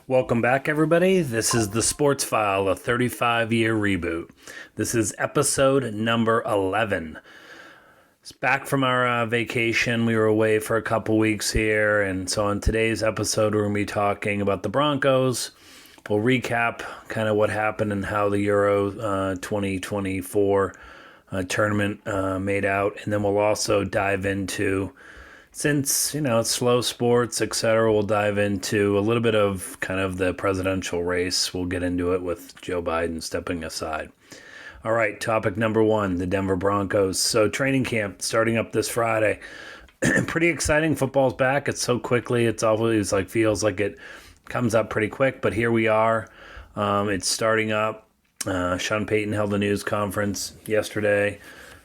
Welcome back, everybody. This is the Sports File, a 35-year reboot. This is episode number 11. It's back from our vacation. We were away for a couple weeks here, and so on today's episode, we're going to be talking about the Broncos. We'll recap kind of what happened and how the Euro 2024 tournament made out, and then we'll also dive into, since, it's slow sports, etc., we'll dive into a little bit of kind of the presidential race. We'll get into it with Joe Biden stepping aside. All right, topic number one, the Denver Broncos. So training camp starting up this Friday. Pretty exciting. Football's back. It's so quickly. It's always feels like it comes up pretty quick, but here we are. It's starting up. Sean Payton held a news conference yesterday.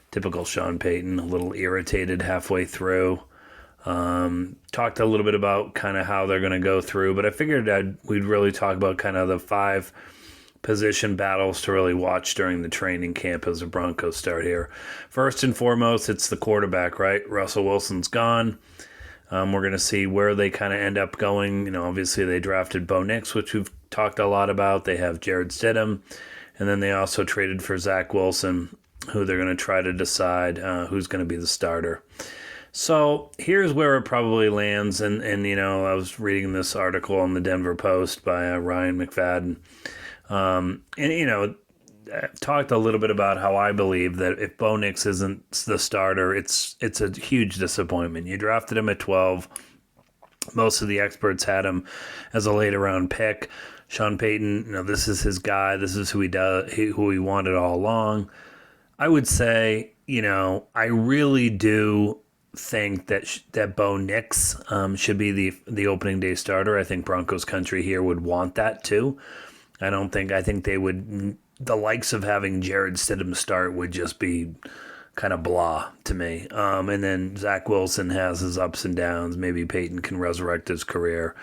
Typical Sean Payton, a little irritated halfway through. Talked a little bit about kind of how they're going to go through, but I figured we'd really talk about kind of the 5 position battles to really watch during the training camp as the Broncos start here. First and foremost, it's the quarterback, right? Russell Wilson's gone. We're going to see where they kind of end up going. Obviously they drafted Bo Nix, which we've talked a lot about. They have Jared Stidham, and then they also traded for Zach Wilson, who they're going to try to decide who's going to be the starter. So here's where it probably lands, and I was reading this article on the Denver Post by Ryan McFadden, talked a little bit about how I believe that if Bo Nix isn't the starter, it's a huge disappointment. You drafted him at 12. Most of the experts had him as a later round pick. Sean Payton, this is his guy. This is who who he wanted all along. I would say, I really do think that Bo Nix should be the opening day starter. I think Broncos country here would want that too. I think they would, the likes of having Jared Stidham start would just be kind of blah to me. And then Zach Wilson has his ups and downs. Maybe Peyton can resurrect his career.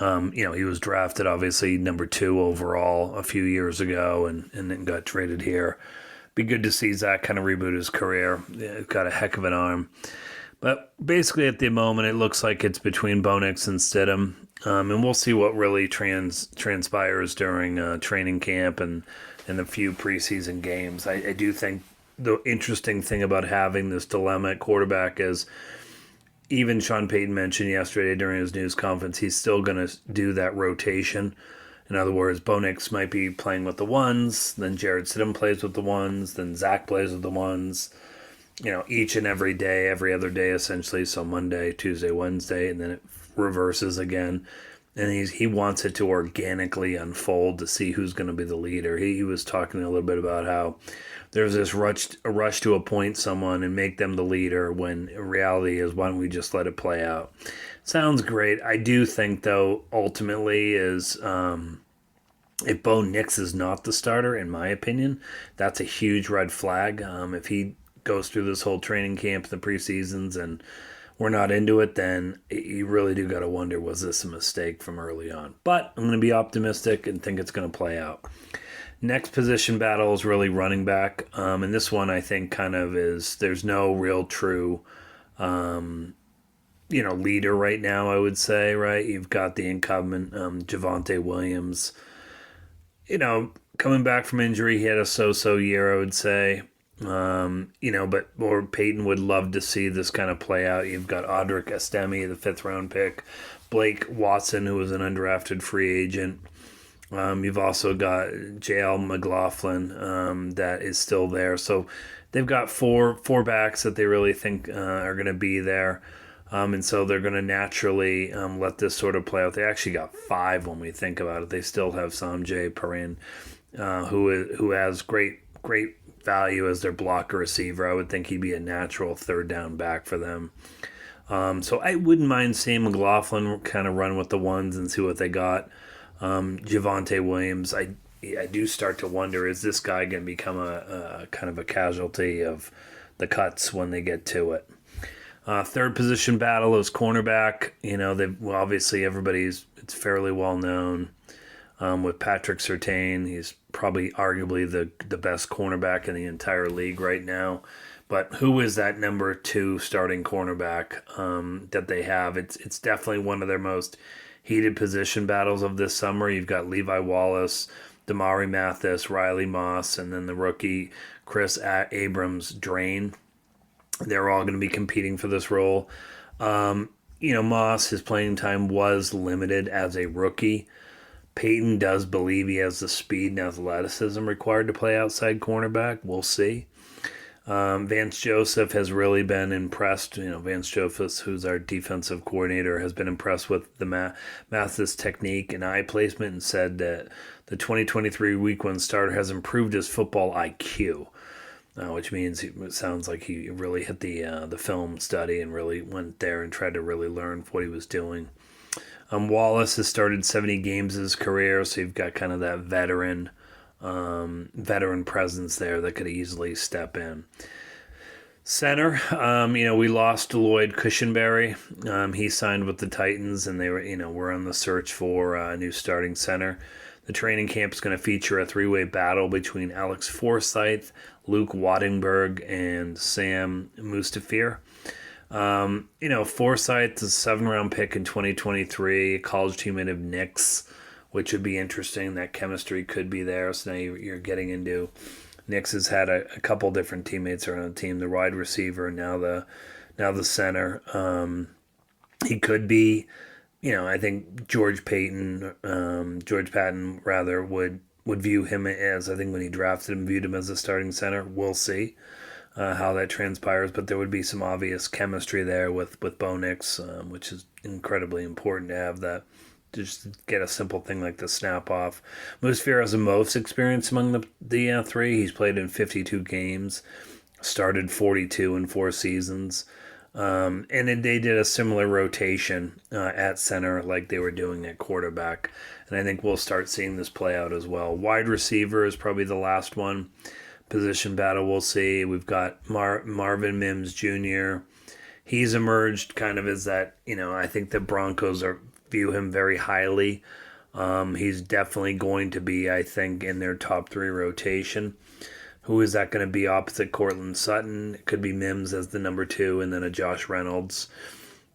He was drafted obviously number 2 overall a few years ago and then got traded here. Be good to see Zach kind of reboot his career. Yeah, got a heck of an arm. But basically at the moment, it looks like it's between Bo Nix and Stidham. And we'll see what really transpires during training camp and the few preseason games. I do think the interesting thing about having this dilemma at quarterback is, even Sean Payton mentioned yesterday during his news conference, he's still going to do that rotation. In other words, Bo Nix might be playing with the ones, then Jared Stidham plays with the ones, then Zach plays with the ones, each and every day, every other day essentially. So Monday, Tuesday, Wednesday, and then it reverses again. And he wants it to organically unfold to see who's going to be the leader. He was talking a little bit about how there's this rush to appoint someone and make them the leader, when reality is, why don't we just let it play out? Sounds great. I do think, though, ultimately is if Bo Nix is not the starter, in my opinion, that's a huge red flag. If he goes through this whole training camp, the preseasons, and we're not into it, then you really do got to wonder, was this a mistake from early on? But I'm going to be optimistic and think it's going to play out. Next position battle is really running back. And this one I think kind of is, there's no real true leader right now, I would say, right? You've got the incumbent, Javonte Williams. Coming back from injury, he had a so-so year, I would say. But Peyton would love to see this kind of play out. You've got Audric Estime, the 5th round pick, Blake Watson, who was an undrafted free agent. You've also got J.L. McLaughlin that is still there. So they've got four backs that they really think are going to be there. And so they're going to naturally let this sort of play out. They actually got 5 when we think about it. They still have Sanjay Parin, who has great value as their blocker receiver. I would think he'd be a natural 3rd down back for them. So I wouldn't mind seeing McLaughlin kind of run with the ones and see what they got. Javonte Williams, I do start to wonder, is this guy going to become a kind of a casualty of the cuts when they get to it? Third position battle is cornerback. Obviously it's fairly well known. With Patrick Surtain, he's probably arguably the best cornerback in the entire league right now. But who is that number 2 starting cornerback that they have? It's definitely one of their most heated position battles of this summer. You've got Levi Wallace, Damari Mathis, Riley Moss, and then the rookie Chris Abrams Drain. They're all going to be competing for this role. Moss, his playing time was limited as a rookie. Peyton does believe he has the speed and athleticism required to play outside cornerback. We'll see. Vance Joseph has really been impressed. Vance Joseph, who's our defensive coordinator, has been impressed with the Mathis technique and eye placement, and said that the 2023 Week 1 starter has improved his football IQ, which means it sounds like he really hit the film study and really went there and tried to really learn what he was doing. Wallace has started 70 games in his career, so you've got kind of that veteran presence there that could easily step in. Center, we lost Lloyd Cushenberry. He signed with the Titans, and they were on the search for a new starting center. The training camp is going to feature a three-way battle between Alex Forsyth, Luke Wattenberg, and Sam Mustafir. Forsyth is a 7th-round pick in 2023, a college teammate of Nick's, which would be interesting. That chemistry could be there. So now you're getting into Nick's has had a couple different teammates around the team, the wide receiver, now the center. He could be, I think George Patton rather would view him as, I think when he drafted him, viewed him as a starting center. We'll see how that transpires, but there would be some obvious chemistry there with Bo Nix, which is incredibly important to have that. Just get a simple thing like the snap off. Musafir has the most experience among the three. He's played in 52 games, started 42 in 4 seasons. And then they did a similar rotation at center like they were doing at quarterback. And I think we'll start seeing this play out as well. Wide receiver is probably the last one. Position battle we'll see. We've got Marvin Mims Jr. He's emerged kind of as that, I think the Broncos view him very highly. He's definitely going to be, I think, in their top 3 rotation. Who is that going to be opposite Cortland Sutton? It could be Mims as the number 2 and then a Josh Reynolds.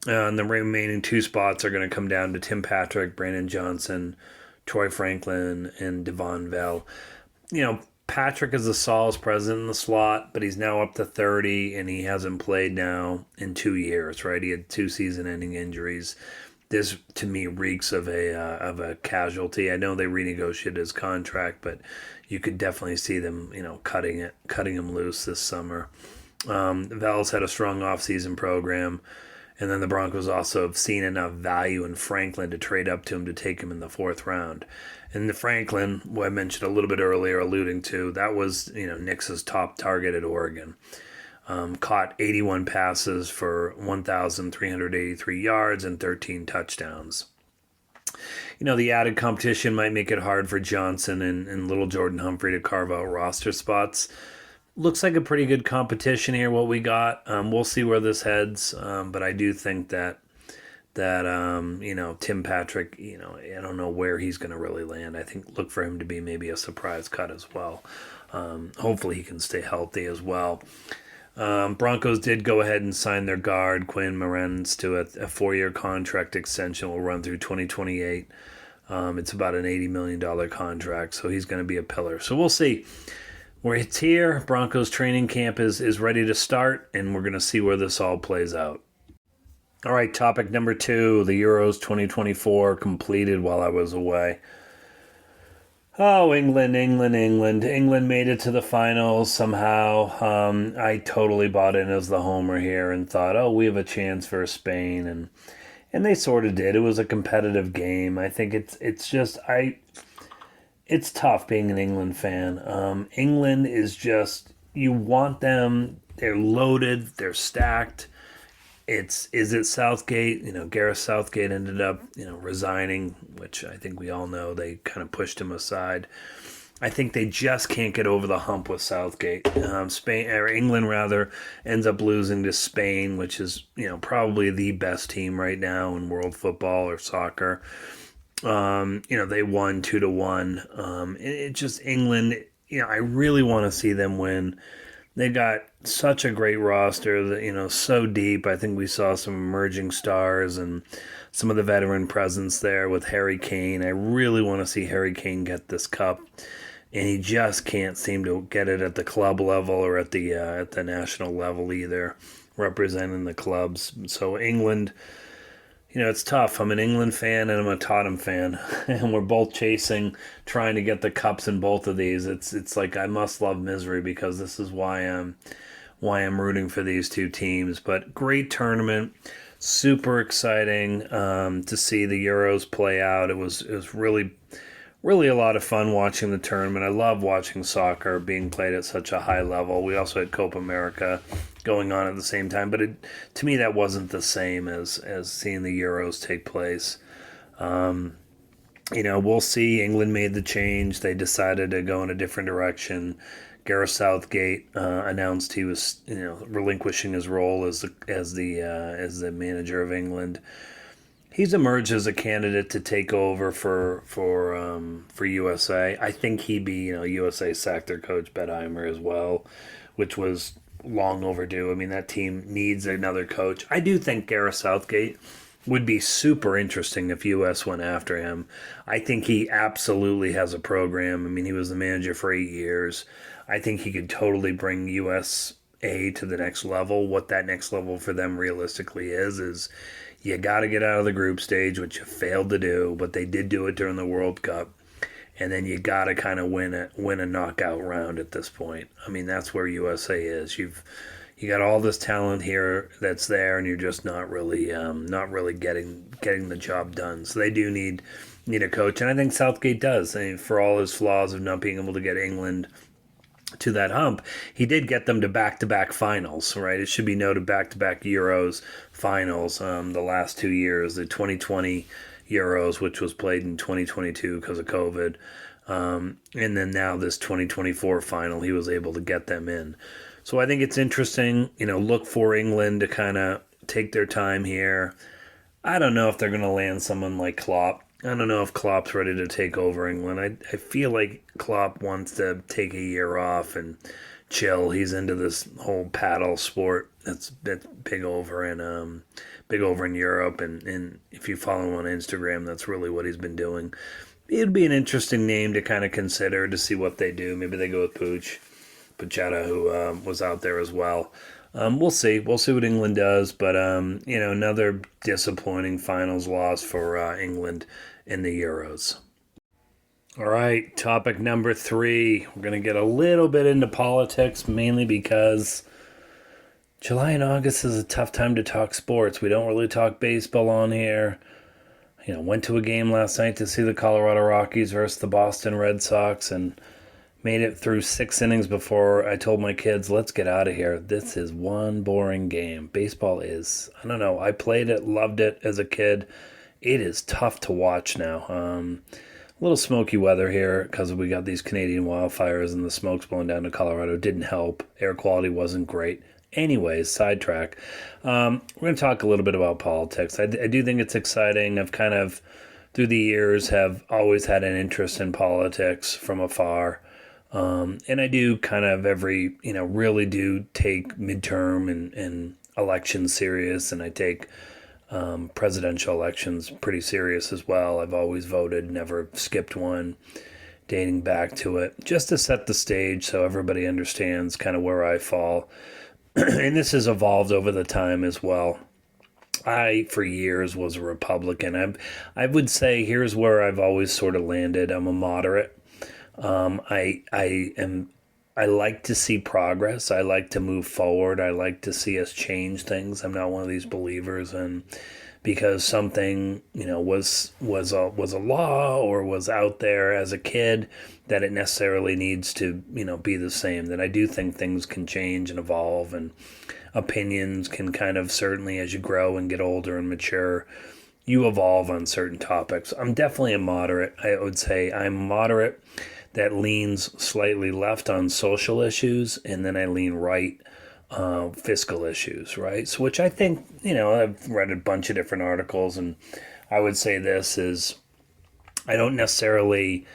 And the remaining 2 spots are going to come down to Tim Patrick, Brandon Johnson, Troy Franklin, and Devon Bell. Patrick is the solace present in the slot, but he's now up to 30, and he hasn't played now in 2 years, right? He had 2 season-ending injuries. This, to me, reeks of a casualty. I know they renegotiated his contract, but you could definitely see them, cutting him loose this summer. Val's had a strong offseason program, and then the Broncos also have seen enough value in Franklin to trade up to him to take him in the 4th round. And the Franklin, who I mentioned a little bit earlier, alluding to, that was Nix's top target at Oregon. Caught 81 passes for 1,383 yards and 13 touchdowns. The added competition might make it hard for Johnson and little Jordan Humphrey to carve out roster spots. Looks like a pretty good competition here, what we got. We'll see where this heads, but I do think that Tim Patrick, I don't know where he's going to really land. I think look for him to be maybe a surprise cut as well. Hopefully he can stay healthy as well. Broncos did go ahead and sign their guard, Quinn Morenz, to a 4-year contract extension. Will run through 2028. It's about an $80 million contract, so he's going to be a pillar. So we'll see. It's here. Broncos training camp is ready to start, and we're going to see where this all plays out. All right, topic number 2, the Euros 2024 completed while I was away. Oh, England made it to the finals somehow. I totally bought in as the homer here and thought, we have a chance for Spain. And they sort of did. It was a competitive game. I think it's tough being an England fan. England is just, you want them, they're loaded, they're stacked. Is it Southgate? Gareth Southgate ended up, resigning, which I think we all know they kind of pushed him aside. I think they just can't get over the hump with Southgate. England rather ends up losing to Spain, which is, probably the best team right now in world football or soccer. They won 2-1. It just England, I really want to see them win They got such a great roster that, so deep. I think we saw some emerging stars and some of the veteran presence there with Harry Kane. I really want to see Harry Kane get this cup, and he just can't seem to get it at the club level or at the national level either, representing the clubs. So England, it's tough. I'm an England fan and I'm a Tottenham fan, and we're both trying to get the cups in both of these. It's like I must love misery because this is why I'm rooting for these two teams. But great tournament, super exciting to see the Euros play out. It was really a lot of fun watching the tournament. I love watching soccer being played at such a high level. We also had Copa America going on at the same time, but to me that wasn't the same as seeing the Euros take place. We'll see. England made the change. They decided to go in a different direction. Gareth Southgate announced he was, relinquishing his role as the manager of England. He's emerged as a candidate to take over for USA. I think he'd be, USA sacked their coach Bedheimer as well, which was long overdue. I mean, that team needs another coach. I do think Gareth Southgate would be super interesting if US went after him. I think he absolutely has a program. I mean, he was the manager for 8 years. I think he could totally bring USA to the next level. What that next level for them realistically is you got to get out of the group stage, which you failed to do, but they did do it during the World Cup. And then you got to kind of win a knockout round at this point. I mean, that's where USA is. You got all this talent here that's there, and you're just not really getting the job done. So they do need a coach, and I think Southgate does. I mean, for all his flaws of not being able to get England to that hump, he did get them to back-to-back finals, right? It should be noted, back-to-back Euros finals the last 2 years, the 2020 Euros, which was played in 2022 because of COVID, and then now this 2024 final, he was able to get them in. So I think it's interesting, look for England to kind of take their time here. I don't know if they're going to land someone like Klopp. I don't know if Klopp's ready to take over England. I feel like Klopp wants to take a year off and chill. He's into this whole paddle sport that's big over in Europe, and if you follow him on Instagram, that's really what he's been doing. It'd be an interesting name to kind of consider to see what they do. Maybe they go with Pachetta, who was out there as well. We'll see. We'll see what England does, but another disappointing finals loss for England in the Euros. All right, topic number 3. We're going to get a little bit into politics, mainly because July and August is a tough time to talk sports. We don't really talk baseball on here. Went to a game last night to see the Colorado Rockies versus the Boston Red Sox, and made it through 6 innings before I told my kids, let's get out of here. This is one boring game. Baseball is, I don't know, I played it, loved it as a kid. It is tough to watch now. A little smoky weather here because we got these Canadian wildfires and the smoke's blowing down to Colorado. Didn't help. Air quality wasn't great. Anyways, sidetrack. We're going to talk a little bit about politics. I do think it's exciting. I've kind of, through the years, have always had an interest in politics from afar. And I do kind of really do take midterm and elections serious, and I take presidential elections pretty serious as well. I've always voted, never skipped one, dating back to it, just to set the stage so everybody understands kind of where I fall. And this has evolved over the time as well. I, for years, was a Republican. I would say here's where I've always sort of landed. I'm a moderate. I like to see progress. I like to move forward. I like to see us change things. I'm not one of these believers in because something, was a law or was out there as a kid that it necessarily needs to, be the same. That I do think things can change and evolve, and opinions can kind of, certainly as you grow and get older and mature, you evolve on certain topics. I'm definitely a moderate. I would say I'm moderate that leans slightly left on social issues, and then I lean right fiscal issues, right? So which I think, I've read a bunch of different articles, and I would say this is I don't necessarily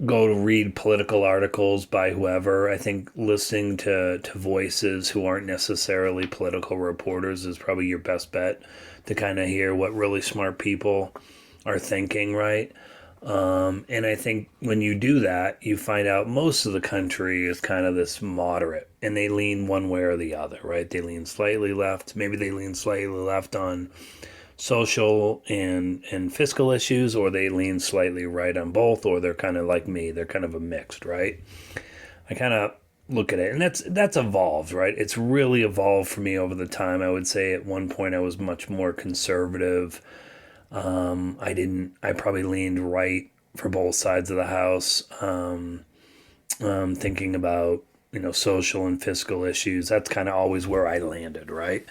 go to read political articles by whoever. I think listening to voices who aren't necessarily political reporters is probably your best bet to kind of hear what really smart people are thinking, right? And I think when you do that, you find out most of the country is kind of this moderate, and they lean one way or the other, right? They lean slightly left. Maybe they lean slightly left on social and fiscal issues, or they lean slightly right on both, or they're kind of like me. They're kind of a mixed, right? I kind of look at it, and that's evolved, right? It's really evolved for me over the time. I would say at one point I was much more conservative. I probably leaned right for both sides of the house. Thinking about, social and fiscal issues. That's kind of always where I landed, right?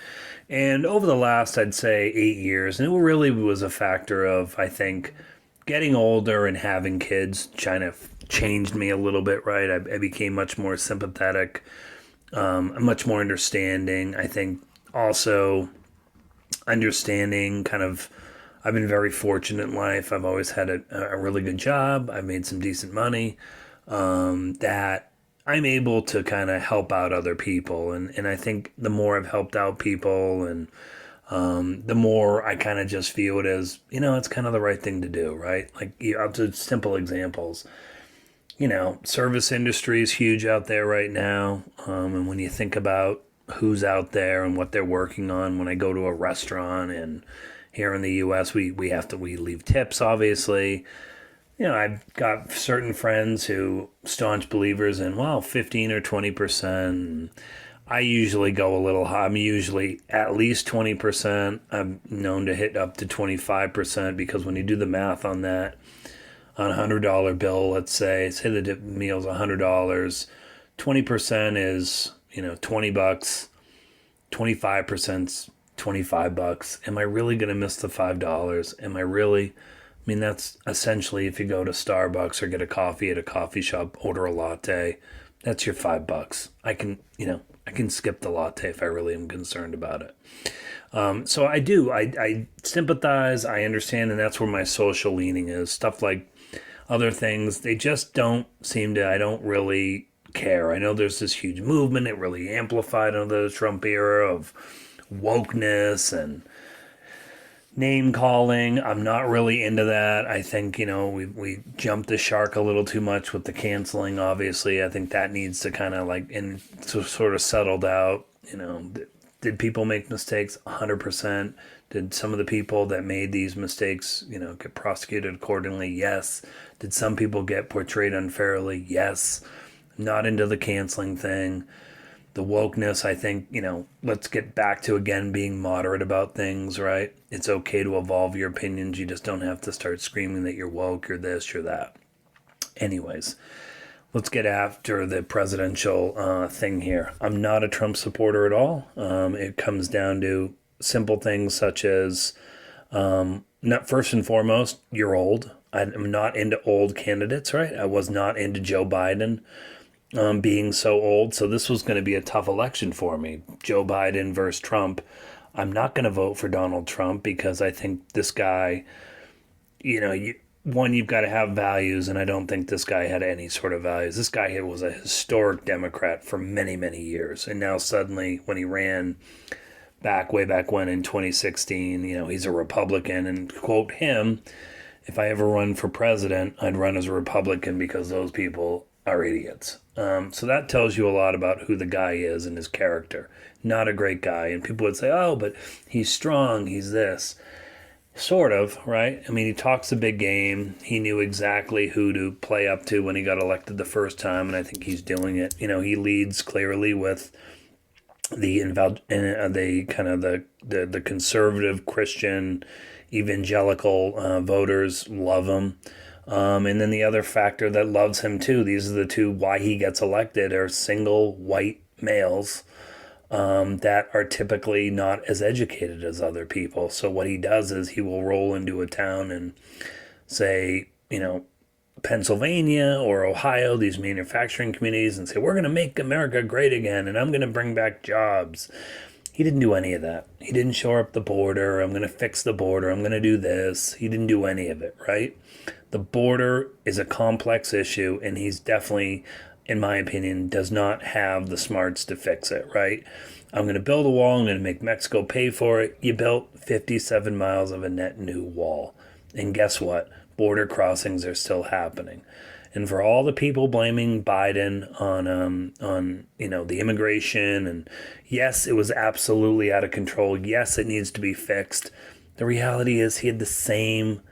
And over the last, I'd say 8 years, and it really was a factor of, I think, getting older and having kids kind of changed me a little bit, right? I became much more sympathetic, much more understanding. I think also understanding kind of, I've been very fortunate in life. I've always had a really good job. I've made some decent money, that I'm able to kind of help out other people. And I think the more I've helped out people, and the more I kind of just view it as, it's kind of the right thing to do, right? Like, I'll do simple examples. Service industry is huge out there right now. And when you think about who's out there and what they're working on, when I go to a restaurant, and here in the U.S., we leave tips, obviously. I've got certain friends who staunch believers in, 15 or 20%. I usually go a little high. I'm usually at least 20%. I'm known to hit up to 25%, because when you do the math on that, on a $100 bill, let's say the meal's $100, 20% is, $20, 25%'s $25. Am I really going to miss the $5? Am I really? I mean, that's essentially, if you go to Starbucks or get a coffee at a coffee shop, order a latte, that's your $5. I can skip the latte if I really am concerned about it. So I do. I sympathize. I understand, and that's where my social leaning is. Stuff like other things, they just don't seem to. I don't really care. I know there's this huge movement. It really amplified under the Trump era of wokeness and name calling. I'm not really into that. I think, we jumped the shark a little too much with the canceling, obviously. I think that needs to kind of sort of settled out. Did people make mistakes? 100%. Did some of the people that made these mistakes, get prosecuted accordingly? Yes. Did some people get portrayed unfairly? Yes. Not into the canceling thing. The wokeness, I think, let's get back to, again, being moderate about things, right? It's okay to evolve your opinions. You just don't have to start screaming that you're woke, you're this, you're that. Anyways, let's get after the presidential thing here. I'm not a Trump supporter at all. It comes down to simple things such as, not first and foremost, you're old. I'm not into old candidates, right? I was not into Joe Biden. Being so old. So this was going to be a tough election for me. Joe Biden versus Trump. I'm not going to vote for Donald Trump, because I think this guy, you've got to have values, and I don't think this guy had any sort of values. This guy here was a historic Democrat for many, many years. And now suddenly, when he ran way back when in 2016, he's a Republican, and quote him, if I ever run for president, I'd run as a Republican, because those people are idiots. So that tells you a lot about who the guy is and his character. Not a great guy. And people would say, oh, but he's strong, he's this. Sort of, right? I mean, he talks a big game. He knew exactly who to play up to when he got elected the first time, and I think he's doing it. He leads clearly with the conservative Christian evangelical voters love him. And then the other factor that loves him too, these are the two why he gets elected, are single white males that are typically not as educated as other people. So what he does is he will roll into a town and say, Pennsylvania or Ohio, these manufacturing communities, and say, we're going to make America great again, and I'm going to bring back jobs. He didn't do any of that. He didn't shore up the border. I'm going to fix the border. I'm going to do this. He didn't do any of it, right? The border is a complex issue, and he's definitely, in my opinion, does not have the smarts to fix it, right? I'm going to build a wall. I'm going to make Mexico pay for it. You built 57 miles of a net new wall. And guess what? Border crossings are still happening. And for all the people blaming Biden on the immigration, and yes, it was absolutely out of control. Yes, it needs to be fixed. The reality is he had the same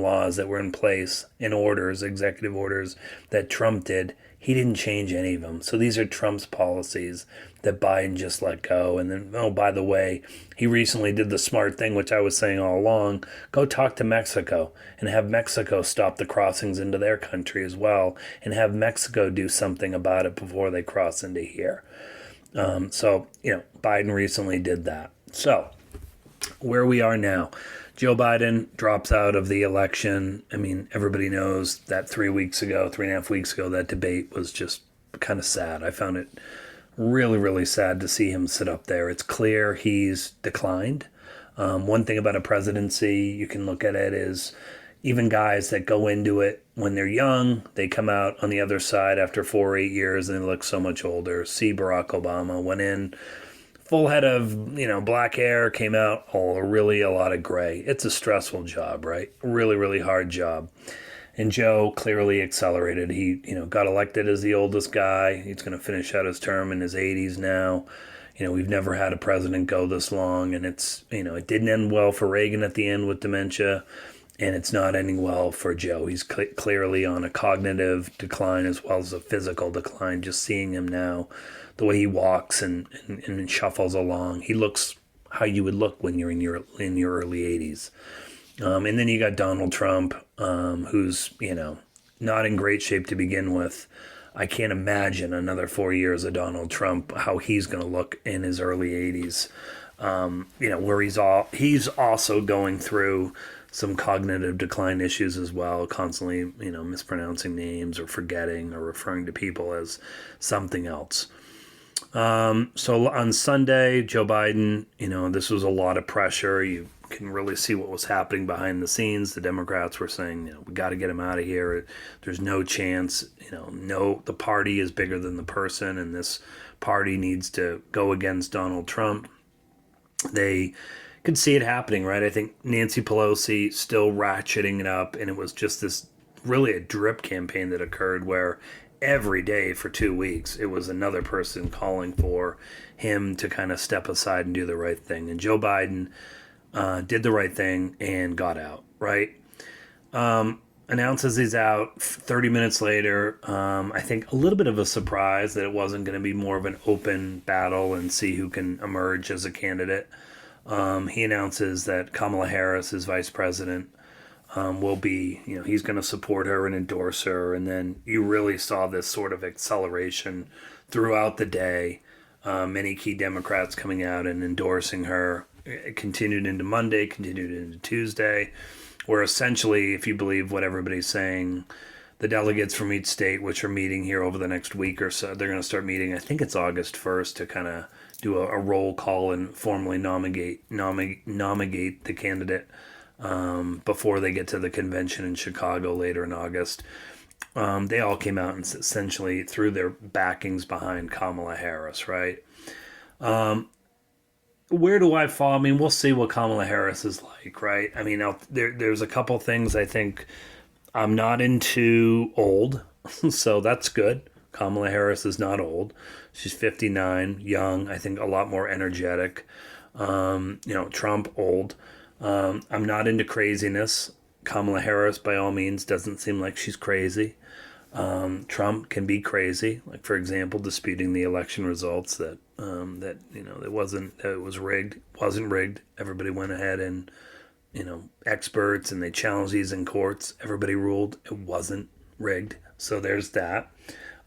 laws that were in place in orders, executive orders that Trump did. He didn't change any of them. So these are Trump's policies that Biden just let go. And then, oh, by the way, he recently did the smart thing, which I was saying all along. Go talk to Mexico and have Mexico stop the crossings into their country as well, and have Mexico do something about it before they cross into here. Biden recently did that. So where we are now, Joe Biden drops out of the election. I mean, everybody knows that 3.5 weeks ago, that debate was just kind of sad. I found it really, really sad to see him sit up there. It's clear he's declined. One thing about a presidency, you can look at it, is even guys that go into it when they're young, they come out on the other side after 4 or 8 years and they look so much older. See Barack Obama went in full head of, black hair, came out a lot of gray. It's a stressful job, right? Really, really hard job. And Joe clearly accelerated. He, got elected as the oldest guy. He's going to finish out his term in his 80s now. We've never had a president go this long, and it's, it didn't end well for Reagan at the end with dementia, and it's not ending well for Joe. He's clearly on a cognitive decline as well as a physical decline. Just seeing him now, the way he walks and shuffles along, he looks how you would look when you're in your early 80s. And then you got Donald Trump, who's, not in great shape to begin with. I can't imagine another 4 years of Donald Trump, how he's going to look in his early 80s. Where he's also going through some cognitive decline issues as well, constantly, mispronouncing names or forgetting or referring to people as something else. So on Sunday, Joe Biden, this was a lot of pressure. You can really see what was happening behind the scenes. The Democrats were saying, we got to get him out of here. There's no chance, the party is bigger than the person, and this party needs to go against Donald Trump. They could see it happening, right? I think Nancy Pelosi still ratcheting it up, and it was just this really a drip campaign that occurred where every day for 2 weeks, it was another person calling for him to kind of step aside and do the right thing. And Joe Biden did the right thing and got out, right? Announces he's out 30 minutes later. I think a little bit of a surprise that it wasn't going to be more of an open battle and see who can emerge as a candidate. He announces that Kamala Harris, his vice president, will be, he's going to support her and endorse her. And then you really saw this sort of acceleration throughout the day. Many key Democrats coming out and endorsing her. It continued into Monday, continued into Tuesday, where essentially, if you believe what everybody's saying, the delegates from each state, which are meeting here over the next week or so, they're going to start meeting, I think it's August 1st, to kind of do a roll call and formally nominate the candidate before they get to the convention in Chicago later in August. They all came out and essentially threw their backings behind Kamala Harris, right? Where do I fall? I mean, we'll see what Kamala Harris is like, right? I mean, there's a couple things I think I'm not into old, so that's good. Kamala Harris is not old. She's 59, young, I think a lot more energetic. Trump, old. I'm not into craziness. Kamala Harris, by all means, doesn't seem like she's crazy. Trump can be crazy, like, for example, disputing the election results that it was rigged. Wasn't rigged. Everybody went ahead and, experts, and they challenged these in courts. Everybody ruled it wasn't rigged. So there's that.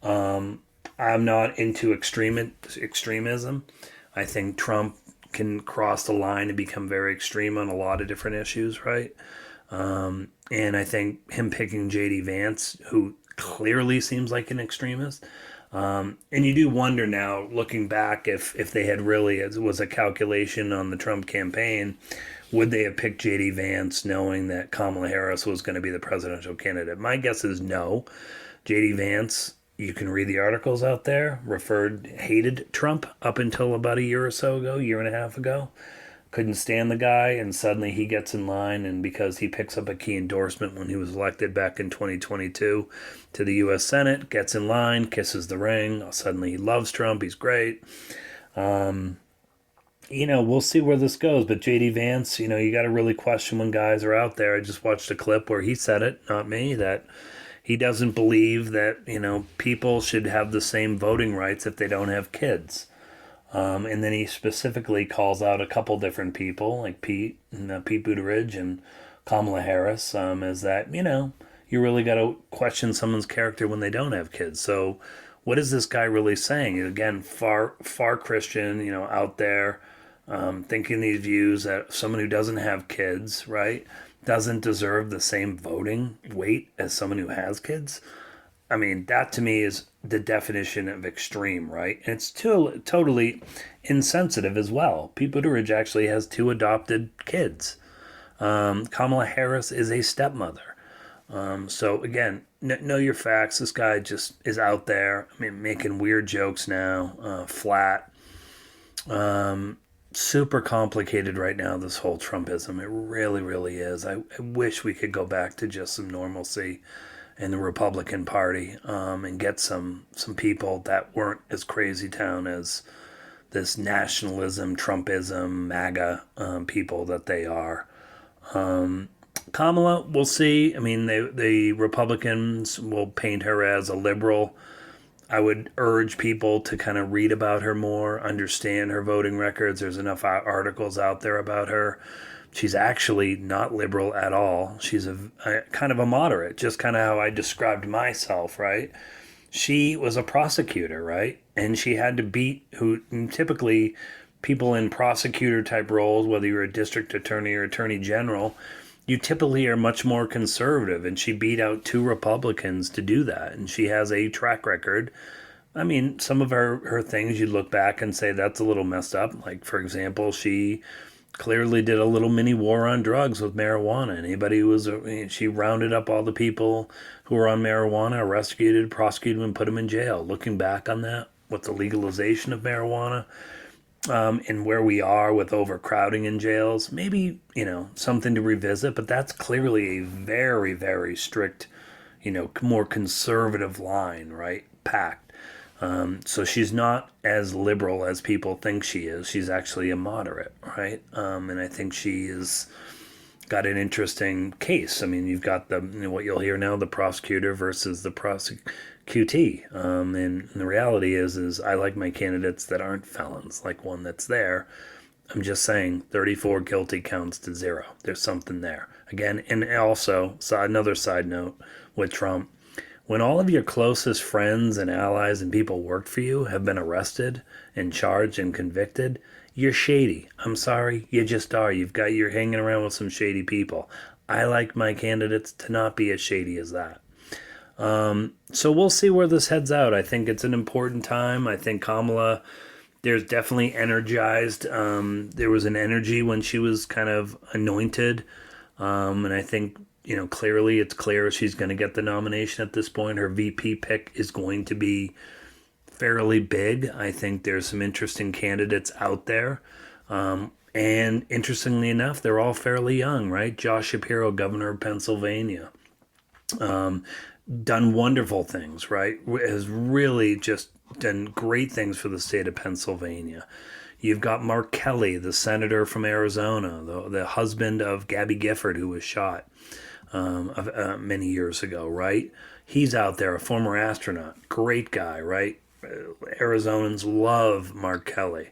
I'm not into extremism. I think Trump can cross the line and become very extreme on a lot of different issues, right? And I think him picking J.D. Vance, who clearly seems like an extremist, And you do wonder now, looking back, if they had really, it was a calculation on the Trump campaign, would they have picked J.D. Vance knowing that Kamala Harris was going to be the presidential candidate? My guess is no. J.D. Vance, you can read the articles out there, hated Trump up until about a year or so ago, year and a half ago. Couldn't stand the guy, and suddenly he gets in line, and because he picks up a key endorsement when he was elected back in 2022 to the U.S. Senate, gets in line, kisses the ring. Suddenly he loves Trump. He's great. We'll see where this goes. But J.D. Vance, you got to really question when guys are out there. I just watched a clip where he said it, not me, that he doesn't believe that, people should have the same voting rights if they don't have kids. And then he specifically calls out a couple different people, like Pete Buttigieg and Kamala Harris, as that, you really got to question someone's character when they don't have kids. So what is this guy really saying? Again, far Christian, out there, thinking these views that someone who doesn't have kids, right, doesn't deserve the same voting weight as someone who has kids. I mean, that to me is the definition of extreme, right? And it's totally insensitive as well. Pete Buttigieg actually has 2 adopted kids. Kamala Harris is a stepmother. So again, know your facts. This guy just is out there, making weird jokes now, flat. Super complicated right now, this whole Trumpism. It really, really is. I wish we could go back to just some normalcy in the Republican Party, and get some people that weren't as crazy town as this nationalism, Trumpism, MAGA people that they are. Kamala, we'll see. The Republicans will paint her as a liberal. I would urge people to kind of read about her more, understand her voting records. There's enough articles out there about her. She's actually not liberal at all. She's a kind of a moderate, just kind of how I described myself, right? She was a prosecutor, right? And she had to beat who typically people in prosecutor type roles, whether you're a district attorney or attorney general, you typically are much more conservative. And she beat out 2 Republicans to do that. And she has a track record. Some of her things you look back and say that's a little messed up. Like, for example, she clearly did a little mini war on drugs with marijuana. She rounded up all the people who were on marijuana, prosecuted, and put them in jail. Looking back on that, with the legalization of marijuana, and where we are with overcrowding in jails, maybe, something to revisit, but that's clearly a very, very strict, more conservative line, right? Packed. So she's not as liberal as people think she is. She's actually a moderate, right? And I think she is got an interesting case. You've got what you'll hear now, the prosecutor versus the prosecutee. And the reality is I like my candidates that aren't felons, like one that's there. I'm just saying 34 guilty counts to 0. There's something there. Again, and also, another side note with Trump, when all of your closest friends and allies and people worked for you have been arrested and charged and convicted, you're shady. I'm sorry, you just are. You're hanging around with some shady people. I like my candidates to not be as shady as that. So we'll see where this heads out. I think it's an important time. I think Kamala, there's definitely energized. There was an energy when she was kind of anointed. And I think, clearly it's clear she's going to get the nomination at this point. Her VP pick is going to be fairly big. I think there's some interesting candidates out there. And interestingly enough, they're all fairly young, right? Josh Shapiro, governor of Pennsylvania, done wonderful things, right? Has really just done great things for the state of Pennsylvania. You've got Mark Kelly, the senator from Arizona, the husband of Gabby Gifford, who was shot many years ago, right? He's out there, a former astronaut, great guy, right? Arizonans love Mark Kelly.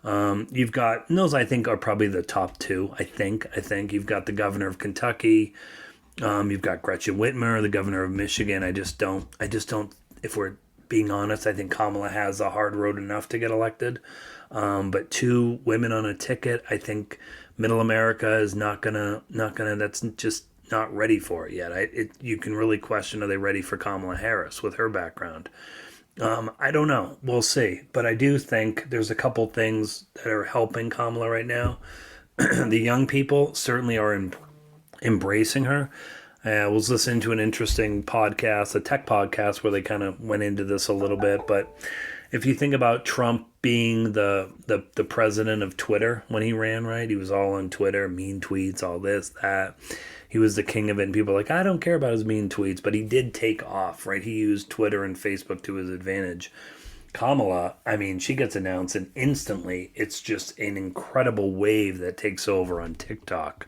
You've got, and those I think are probably the top 2. I think you've got the governor of Kentucky. You've got Gretchen Whitmer, the governor of Michigan. I just don't. If we're being honest, I think Kamala has a hard road enough to get elected. But 2 women on a ticket, I think Middle America is not gonna. That's just not ready for it yet. You can really question, are they ready for Kamala Harris with her background? I don't know. We'll see. But I do think there's a couple things that are helping Kamala right now. The young people certainly are embracing her. I was listening to an interesting podcast, a tech podcast, where they kind of went into this a little bit. But if you think about Trump being the president of Twitter when he ran, right? He was all on Twitter, mean tweets, all this, that. He was the king of it. And people are like, I don't care about his mean tweets, but he did take off, right? He used Twitter and Facebook to his advantage. Kamala, I mean, she gets announced and instantly it's just an incredible wave that takes over on TikTok.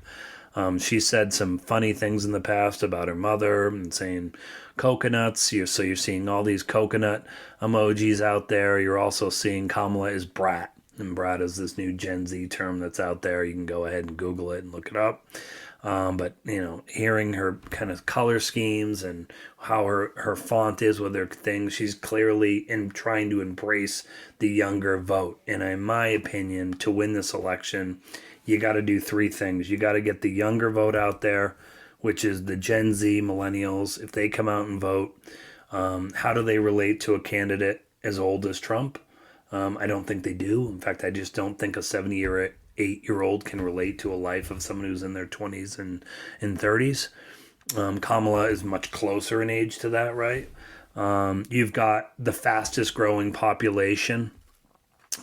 She said some funny things in the past about her mother and saying coconuts. So you're seeing all these coconut emojis out there. You're also seeing Kamala is brat. And brat is this new Gen Z term that's out there. You can go ahead and Google it and look it up. But, hearing her kind of color schemes and how her font is with her things, she's clearly trying to embrace the younger vote. And in my opinion, to win this election, you got to do three things. You got to get the younger vote out there, which is the Gen Z millennials. If they come out and vote, how do they relate to a candidate as old as Trump? I don't think they do. In fact, I just don't think a 78-year-old can relate to a life of someone who's in their 20s and 30s. Kamala is much closer in age to that, right? You've got the fastest growing population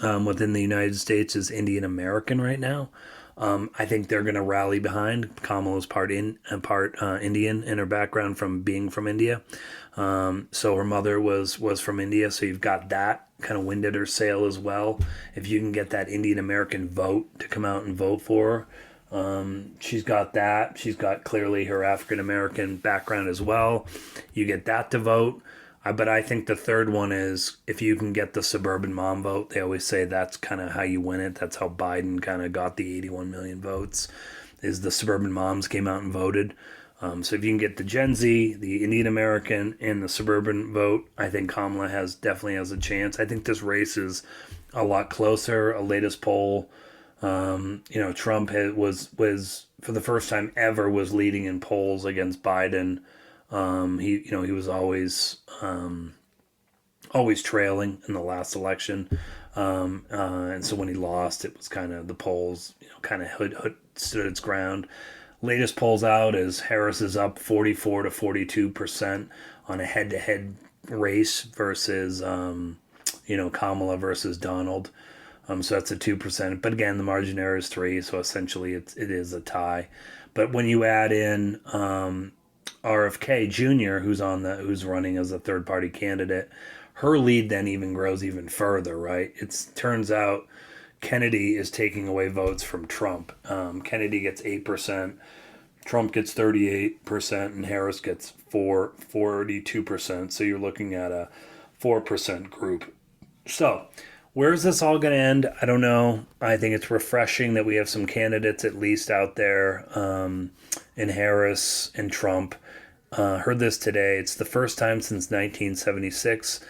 within the United States is Indian American right now. I think they're going to rally behind. Kamala's part Indian in her background from being from India. So her mother was from India. So you've got that kind of wind at her sail as well. If you can get that Indian American vote to come out and vote for her, she's got that. She's got clearly her African American background as well. You get that to vote. But I think the third one is if you can get the suburban mom vote. They always say that's kind of how you win it. That's how Biden kind of got the 81 million votes, is the suburban moms came out and voted. So if you can get the Gen Z, the Indian American, and the suburban vote, I think Kamala definitely has a chance. I think this race is a lot closer. A latest poll, Trump was for the first time ever was leading in polls against Biden. He was always trailing in the last election. And so when he lost, it was kind of the polls, kind of stood its ground. Latest polls out is Harris is up 44 to 42% on a head-to-head race versus, Kamala versus Donald. So that's a 2%. But again, the margin error is 3, so essentially it is a tie. But when you add in RFK Jr., who's running as a third-party candidate, her lead then even grows even further, right? It turns out Kennedy is taking away votes from Trump. Kennedy gets 8%, Trump gets 38%, and Harris gets 42%. So you're looking at a 4% group. So where's this all going to end? I don't know. I think it's refreshing that we have some candidates at least out there in Harris and Trump. Heard this today. It's the first time since 1976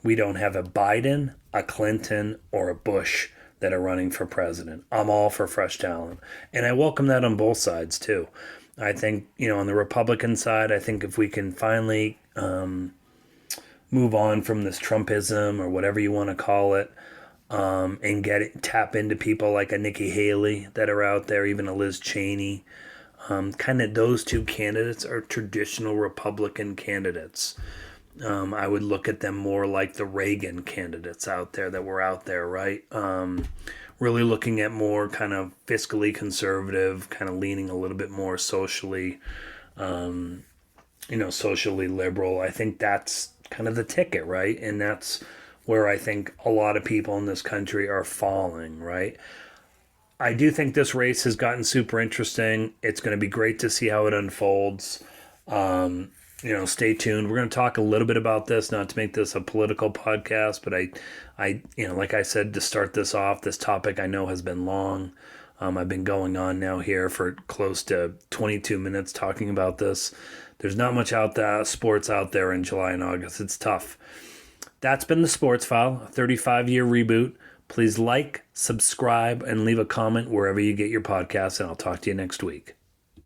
we don't have a Biden, a Clinton, or a Bush that are running for president. I'm all for fresh talent. And I welcome that on both sides, too. I think, on the Republican side, I think if we can finally move on from this Trumpism or whatever you want to call it, and tap into people like a Nikki Haley that are out there, even a Liz Cheney. Kind of those two candidates are traditional Republican candidates. I would look at them more like the Reagan candidates out there that were out there, right? Really looking at more kind of fiscally conservative, kind of leaning a little bit more socially, socially liberal. I think that's kind of the ticket, right? And that's where I think a lot of people in this country are falling, right? I do think this race has gotten super interesting. It's going to be great to see how it unfolds. Stay tuned. We're going to talk a little bit about this, not to make this a political podcast, but I like I said, to start this off, this topic I know has been long. I've been going on now here for close to 22 minutes talking about this. There's not much sports out there in July and August. It's tough. That's been the Sports File, a 35-year reboot. Please like, subscribe, and leave a comment wherever you get your podcasts, and I'll talk to you next week.